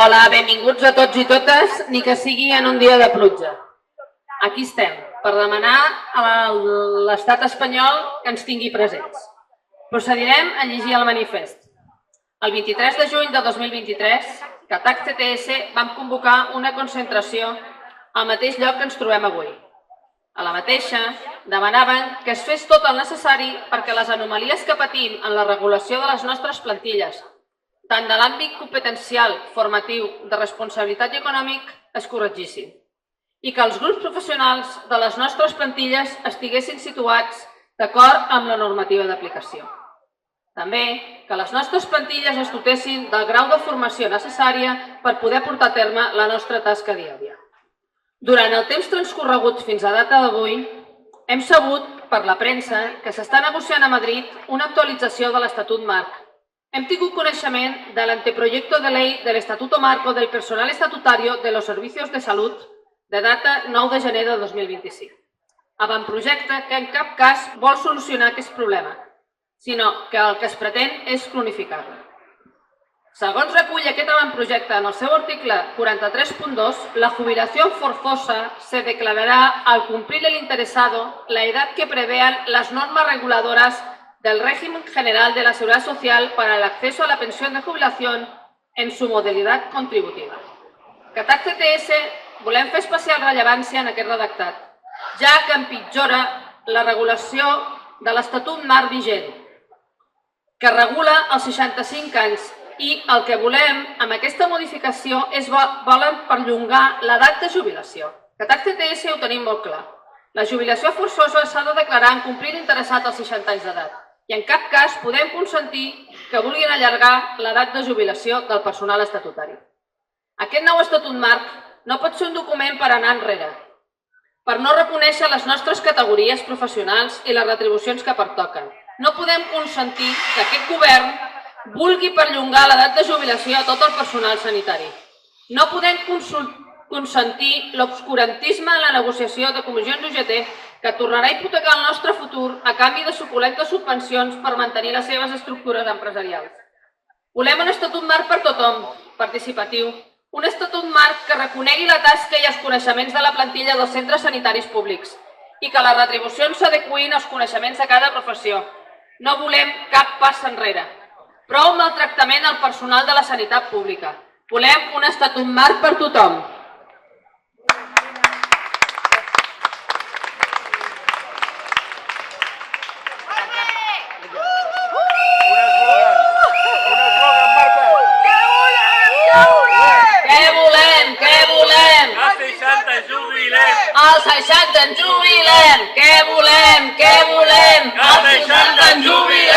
Hola, benvinguts a tots i totes, ni que sigui en un dia de pluja. Aquí estem, per demanar a l'estat espanyol que ens tingui presents. Procedirem a llegir el manifest. El 23 de juny de 2023, CATAC CTS vam convocar una concentració al mateix lloc que ens trobem avui. A la mateixa, demanaven que es fes tot el necessari perquè les anomalies que patim en la regulació de les nostres plantilles, tant de l'àmbit competencial, formatiu, de responsabilitat i econòmic, es corregissin. I que els grups professionals de les nostres plantilles estiguessin situats d'acord amb la normativa d'aplicació. També que les nostres plantilles es dotessin del grau de formació necessària per poder portar a terme la nostra tasca diària. Durant el temps transcorregut fins a data d'avui, hem sabut per la premsa que s'està negociant a Madrid una actualització de l'Estatut Marc. Hem tingut coneixement del anteproyecto de ley del Estatuto Marco del Personal Estatutario de los Servicios de Salud de data 9 de gener de 2025. Avantprojecte que en cap cas vol solucionar aquest problema, sinó que el que es pretén és cronificar-lo. Segons recull aquest avantprojecte en el seu article 43.2, la jubilación forzosa se declarará al cumplir el interesado la edad que prevean las normas reguladoras del régimen general de la Seguridad Social para el acceso a la pensión de jubilación en su modalidad contributiva. CATAC CTS volem fer especial rellevància en aquest redactat, ja que empitjora la regulació de l'Estatut Marc vigent, que regula els 65 anys i el que volem amb aquesta modificació és volen perllongar l'edat de jubilació. CATAC CTS ho tenim molt clar. La jubilació forçosa s'ha de declarar en complir l'interessat als 60 anys d'edat i en cap cas podem consentir que vulguin allargar l'edat de jubilació del personal estatutari. Aquest nou Estatut Marc no pot ser un document per anar enrere, per no reconèixer les nostres categories professionals i les retribucions que pertoquen. No podem consentir que aquest govern vulgui perllongar l'edat de jubilació a tot el personal sanitari. No podem consentir l'obscurantisme en la negociació de comissions UGT que tornarà a hipotecar el nostre futur a canvi de suculentes subvencions per mantenir les seves estructures empresarials. Volem un Estatut Marc per tothom, participatiu, un Estatut Marc que reconegui la tasca i els coneixements de la plantilla dels centres sanitaris públics i que les retribucions s'adeqüin als coneixements de cada professió. No volem cap pas enrere. Prou maltractament al personal de la sanitat pública. Volem un Estatut Marc per tothom. Els 60 ens jubilem! Què volem? Els 60 ens jubilem!